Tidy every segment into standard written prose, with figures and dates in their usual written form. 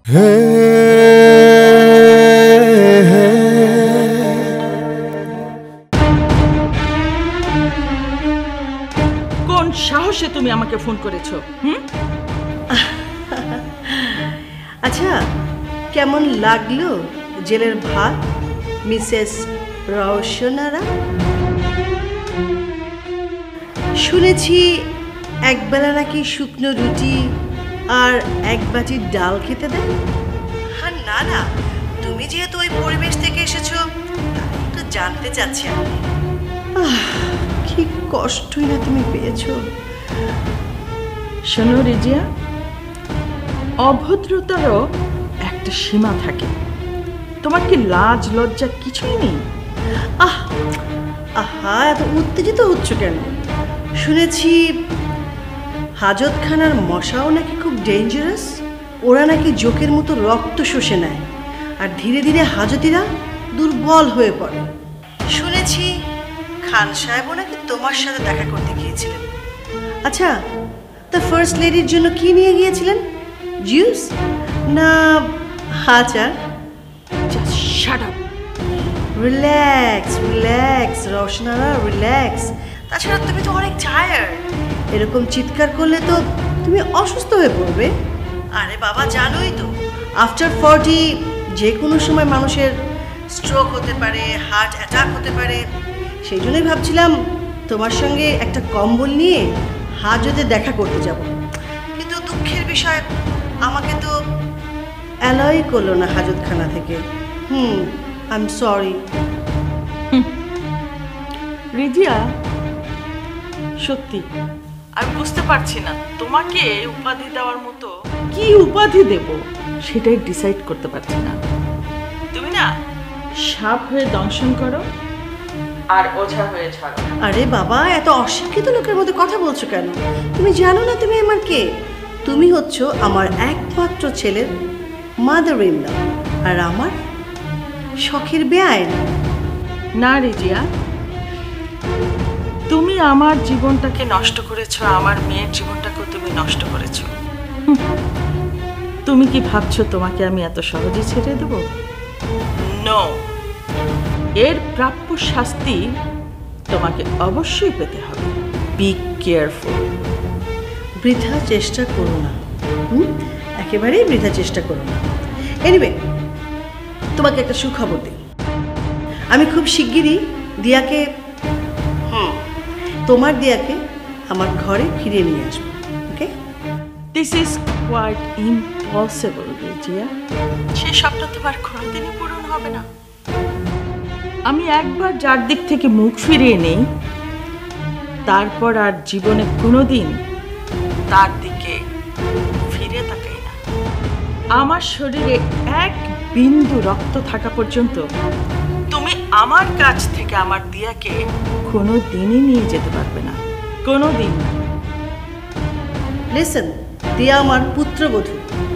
কোন সাহসে তুমি আমাকে ফোন করেছো? আচ্ছা, কেমন লাগলো জেলের ভাত মিসেস রওশনারা? শুনেছি একবেলা নাকি শুকনো রুটি আর এক বাটি ডাল খেতে দেয়। হ্যাঁ, না না, তুমি যেহেতু ওই পরিবেশ থেকে এসেছো একটু জানতে চাচ্ছি আমি। কি কষ্টই না তুমি পেয়েছো। শোনো রিজিয়া, অভদ্রতারও একটা সীমা থাকে। তোমার কি লাজ লজ্জা কিছুই নেই? আহা, এত উত্তেজিত হচ্ছ কেন? শুনেছি হাজতখানার মশাও নাকি খুব ডেঞ্জারাস। ওরা নাকি জোকের মতো রক্ত শোষে নেয় আর ধীরে ধীরে হাজতিরা দুর্বল হয়ে পড়ে। শুনেছি খান সাহেবও নাকি তোমার সাথে দেখা করতে গিয়েছিলেন। আচ্ছা, তা ফার্স্ট লেডির জন্য কি নিয়ে গিয়েছিলেন? জুস না আচার? Just shut up. Relax relax Roshanara, relax. তাছাড়া তুমি তো অনেক টায়ার্ড। এরকম চিৎকার করলে তো তুমি অসুস্থ হয়ে পড়বে। আরে বাবা, জানোই তো আফটার 40 যে কোনো সময় মানুষের স্ট্রোক হতে পারে, হার্ট অ্যাটাক হতে পারে। সেই জন্যই ভাবছিলাম তোমার সঙ্গে একটা কম্বল নিয়ে হাজতে দেখা করতে যাব, কিন্তু দুঃখের বিষয় আমাকে তো অ্যালয় করলো না হাজতখানা থেকে। I am sorry. রিজিয়া, সত্যি আমি বুঝতে পারছি না তোমাকে উপাধি দেওয়ার মতো কি উপাধি দেব সেটাই ডিসাইড করতে পারছি না। তুমি না সাপ হয়ে দংশন করো আর ওঝা হয়ে ছাড়ো। আরে বাবা, এত অশিক্ষিত লোকের মধ্যে কথা বলছো কেন? তুমি জানো না তুমি আমার কে? তুমি হচ্ছ আমার একমাত্র ছেলের মাদার ইন ল আর আমার শখের বেআইন। না রিজিয়া, তুমি আমার জীবনটাকে নষ্ট করেছো, আমার মেয়ের জীবনটাকেও তুমি নষ্ট করেছো। তুমি কি ভাবছো তোমাকে আমি এত সহজে ছেড়ে দেব? নো, এর প্রাপ্য শাস্তি তোমাকে অবশ্যই পেতে হবে। Be careful. বৃথা চেষ্টা করো না, একেবারেই বৃথা চেষ্টা করো না। এনিওয়ে, তোমাকে একটা সুখবর দিই। আমি খুব শিগগিরই দিয়াকে তোমার দিয়াকে আমার ঘরে ফিরিয়ে নিয়ে আসবো। Okay? This is quite impossible Rizia. সেই স্বপ্ন তোমার কোনোদিনই পূরণ হবে না। আমি একবার যার দিক থেকে মুখ ফিরিয়ে নেই, তারপর আর জীবনে কোনোদিন তার দিকে ফিরে তাকাই না। আমার শরীরে এক বিন্দু রক্ত থাকা পর্যন্ত তুমি আমার কাছ থেকে আমার দিয়াকে কোনো দিনই নিয়ে যেতে পারবে না, কোনো দিন না। লিসেন, দিয়া আমার পুত্রবধূ।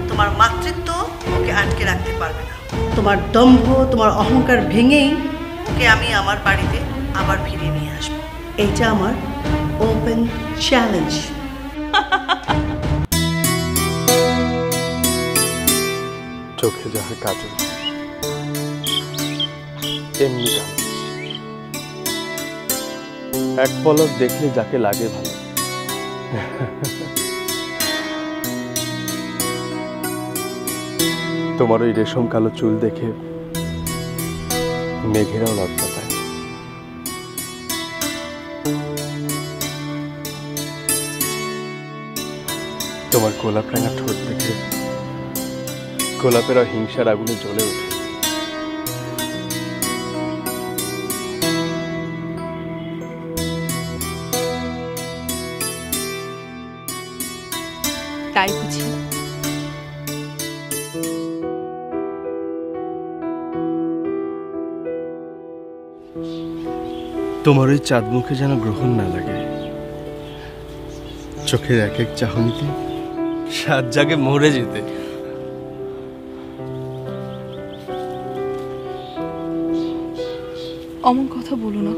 তোমার মাতৃত্ব ওকে আটকে রাখতে পারবে না। তোমার দম্ভ, তোমার অহংকার ভেঙেই ওকে আমি আমার বাড়িতে আবার ফিরিয়ে নিয়ে আসবো। এইটা আমার ওপেন চ্যালেঞ্জ। চোখে যাহা কাজল এমনি কাজ, এক পলক দেখলে যাকে লাগে ভালো। তোমার ওই রেশম কালো চুল দেখে মেঘেরাও লজ্জা পায়। তোমার গোলাপ রাঙা ঠোঁট দেখে গোলাপেরা হিংসার আগুনে জ্বলে ওঠে। তাই বুঝি? তোমার ওই চাঁদ মুখে যেন গ্রহণ না লাগে। চোখের এক এক চাহনিতে সাত জাগে মরে যেতে। অমন কথা বলো না।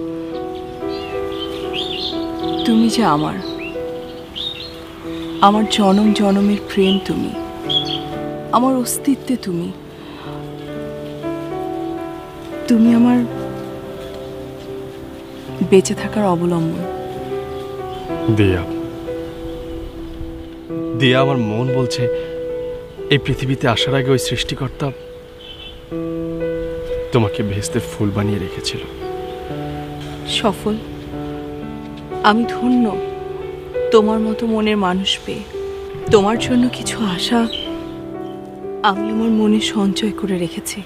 তুমি যে আমার জনম জনমের প্রেম। তুমি আমার অস্তিত্বে তুমি। তুমি আমার বেঁচে থাকার অবলম্বন। দিয়া, দিয়া, আমার মন বলছে এই পৃথিবীতে আসার আগে ওই সৃষ্টিকর্তা তোমাকে ভেস্তে ফুল বানিয়ে রেখেছিল। সফল, আমি ধন্য তোমার মতো মনের মানুষ পেয়ে। তোমার জন্য কিছু আশা আমি আমার মনে সঞ্চয় করে রেখেছি,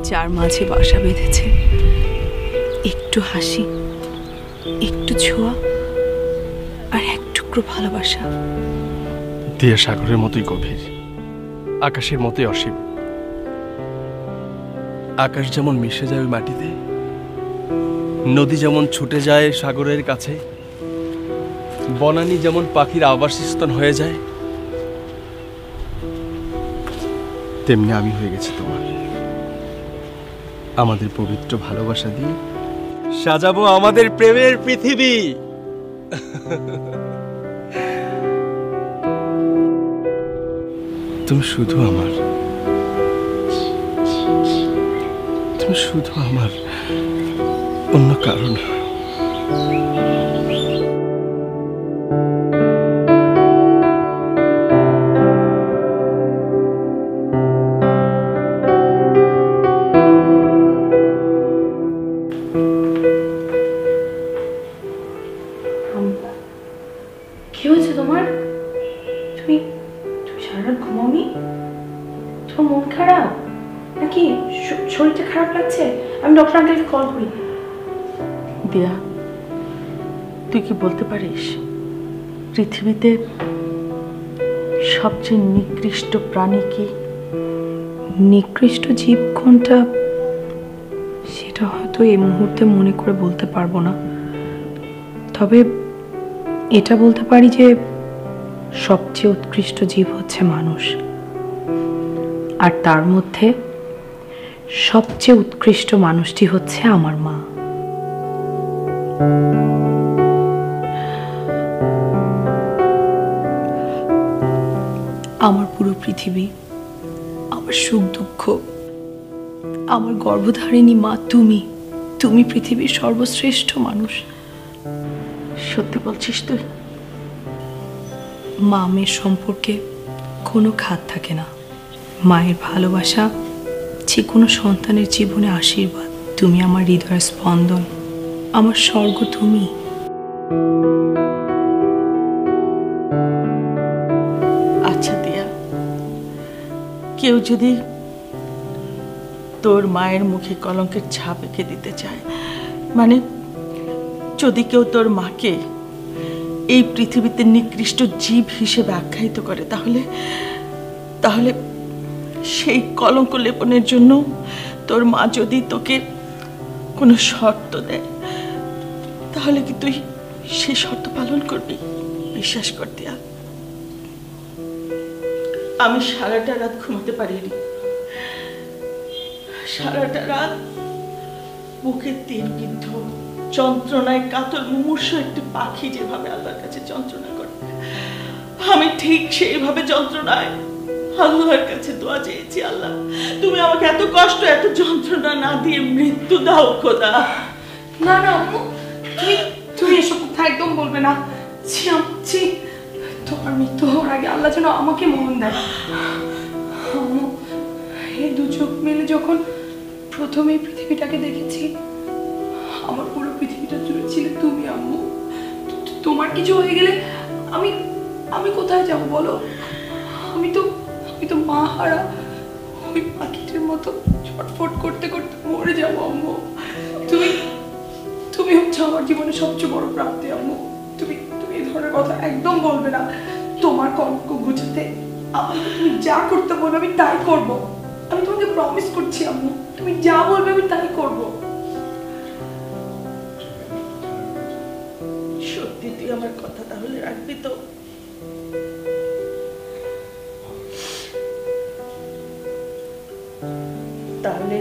যার মাঝে বাসা বেঁধেছে একটু হাসি, একটু ছোঁয়া, আর এক টুকরো ভালোবাসা। দিয়া সাগরের মতোই গভীর, আকাশের মতোই অসীম। আকাশ যেমন মিশে যায় ওই মাটিতে, নদী যেমন ছুটে যায় সাগরের কাছে, বনানী যেমন পাখির আবাসস্থল হয়ে যায়, তেমনি আমি হয়ে গেছি তোমার। আমাদের পবিত্র ভালোবাসা দিয়ে সাজাবো আমাদের প্রেমের পৃথিবী। তুমি শুধু আমার, তুমি শুধু আমার, অন্য কারণ। কি হয়েছে তোমার? তুমি তুমি সারা রাত ঘুমাওনি? তোমার মন খারাপ নাকি? শরীরটা খারাপ লাগছে? আমি ডক্টর আঙ্কেলকে কল করি। দিয়া, তুই কি বলতে পারিস পৃথিবীতে সবচেয়ে নিকৃষ্ট প্রাণী কি? নিকৃষ্ট জীব কোনটা সেটা হয়তো এই মুহূর্তে মনে করে বলতে পারবো না, তবে এটা বলতে পারি যে সবচেয়ে উৎকৃষ্ট জীব হচ্ছে মানুষ, আর তার মধ্যে সবচেয়ে উৎকৃষ্ট মানুষটি হচ্ছে আমার মা। আমার পুরো পৃথিবী, আমার সুখ দুঃখ, আমার গর্ভধারিণী মা তুমি। তুমি পৃথিবীর সর্বশ্রেষ্ঠ মানুষ। সত্যি বলছিস তুই? মা মেয়ের সম্পর্কে কোনো খাত থাকে না। মায়ের ভালোবাসা যে কোনো সন্তানের জীবনে আশীর্বাদ। তুমি আমার হৃদয়ের স্পন্দন, আমার স্বর্গ তুমি। আচ্ছা দিয়া, কেউ যদি তোর মায়ের মুখে কলঙ্কের ছাপ এঁকে দিতে চায়, মানে যদি কেউ তোর মাকে এই পৃথিবীতে নিকৃষ্ট জীব হিসেবে আখ্যায়িত করে, তাহলে তাহলে সেই কলঙ্ক লেপনের জন্য তোর মা যদি তোকে কোনো শর্ত দেয়, তাহলে কি তুই সেই শর্ত পালন করবি? বিশ্বাস কর দিয়া, আমি সারাটা রাত ঘুমাতে পারিনি। সারাটা রাত বুকে তীর বিদ্ধ, যন্ত্রণায় কাতর মুমূর্ষ একটি পাখি যেভাবে আল্লাহর কাছে যন্ত্রণা করে, আমি ঠিক সেইভাবে যন্ত্রণায় আল্লাহর কাছে দোয়া চেয়েছি। আল্লাহ, তুমি আমাকে এত কষ্ট, এত যন্ত্রণা না দিয়ে মৃত্যু দাও খোদা। না না আম্মু, তুমি তুমি এসব কথা একদম বলবে না। ছি, তোমার মৃত্যু হওয়ার আগে আল্লাহ যেন আমাকে মরণ দেয়। আম্মু, এই দু চোখ মিলে যখন প্রথমে পৃথিবীটাকে দেখেছি, আমার পুরো পৃথিবীটা জুড়ে ছিল তুমি আম্মু। তোমার কিছু হয়ে গেলে আমি আমি কোথায় যাব বলো? আমি তো মা হারা ওই পাখিটির মতো ছটফট করতে করতে মরে যাবো আম্মু। তুমি হচ্ছে আমার জীবনে সবচেয়ে বড় প্রাপ্তি আম্মু। তুমি এই ধরনের কথা একদম বলবে না। তোমার কলঙ্ক ঘুচাতে আমাকে তুমি যা করতে বলবে আমি তাই করব। আমি তোমাকে প্রমিস করছি আম্মু, তুমি যা বলবে আমি তাই করব। সত্যি তুই আমার কথা তাহলে রাখবি তো? তাহলে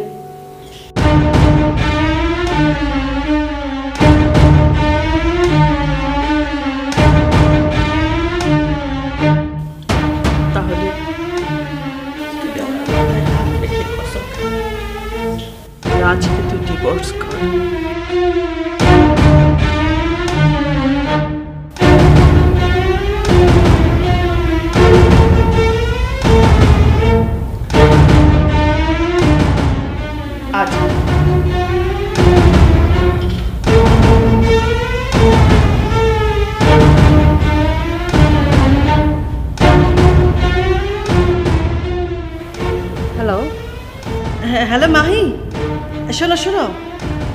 শোনো,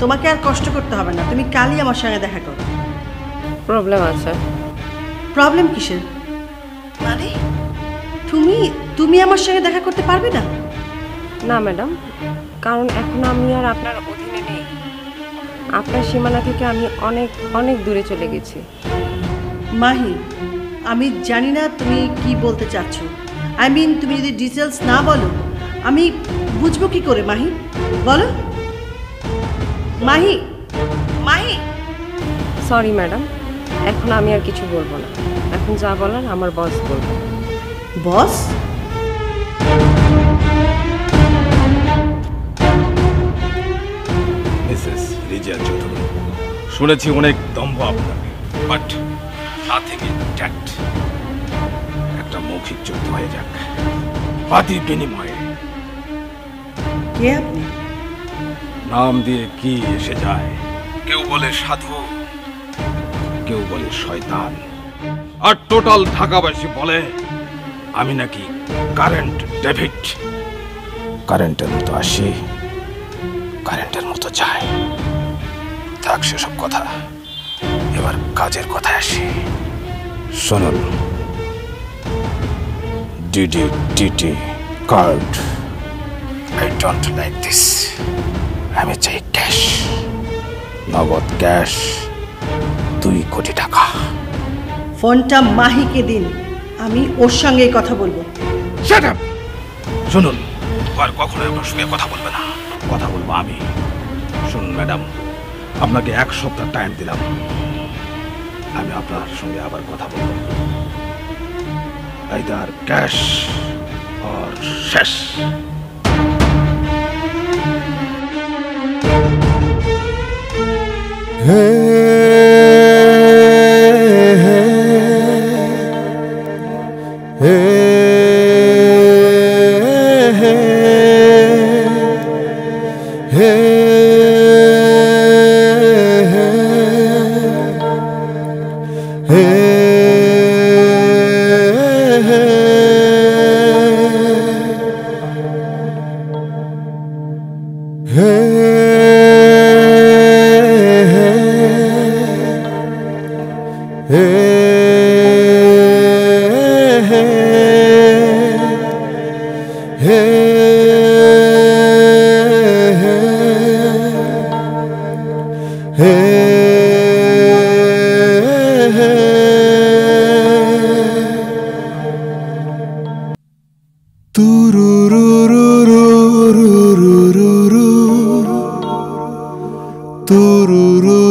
তোমাকে আর কষ্ট করতে হবে না, তুমি কালই আমার সঙ্গে দেখা করো। প্রবলেম আছে। প্রবলেম কিসের? মানে তুমি তুমি আমার সঙ্গে দেখা করতে পারবে না? না ম্যাডাম, কারণ এখন আমি আর আপনার অধীনে নেই। আপনার সীমানা থেকে আমি অনেক অনেক দূরে চলে গেছি। মাহি, আমি জানি না তুমি কি বলতে চাচ্ছ। আই মিন, তুমি যদি ডিটেলস না বলো আমি বুঝবো কি করে? মাহি বলো। মাহি, মাহি। সরি ম্যাডাম, এখন আমি আর কিছু বলবো না। এখন যা বলার আমার বস বলবো। বস? মিসেস রিজিয়া চৌধুরী, শুনেছি অনেক দম্ভ আপনার, বাট নাথিং ইন ট্যাক্ট। একটা মৌখিক যুদ্ধ হয়ে যাক, বাদী বিনিময়ে। কে আপনি? নাম দিয়ে কি এসে যায়? কেউ বলে সাধু, কেউ বলে শয়তান, আর টোটাল ঢাকাবাসী বলে আমি নাকি কারেন্ট ডেভিড। কারেন্টের মতো আসি, কারেন্টের মতো যাই। থাক সেসব কথা, এবার কাজের কথায় আসি। শুনুন, DD card, I don't like this. আমি চাই ক্যাশ, নগদ ক্যাশ, 2 কোটি টাকা। ফোনটা মাহিকে দিন, আমি ওর সঙ্গেই কথা বলবো। Shut up! শুনুন, আর কখনো আপনার সঙ্গে কথা বলবে না, কথা বলবো আমি। শুনুন ম্যাডাম, আপনাকে 1 সপ্তাহ টাইম দিলাম, আমি আপনার সঙ্গে আবার কথা বলবো। আইদার ক্যাশ আর শেষ। Turururu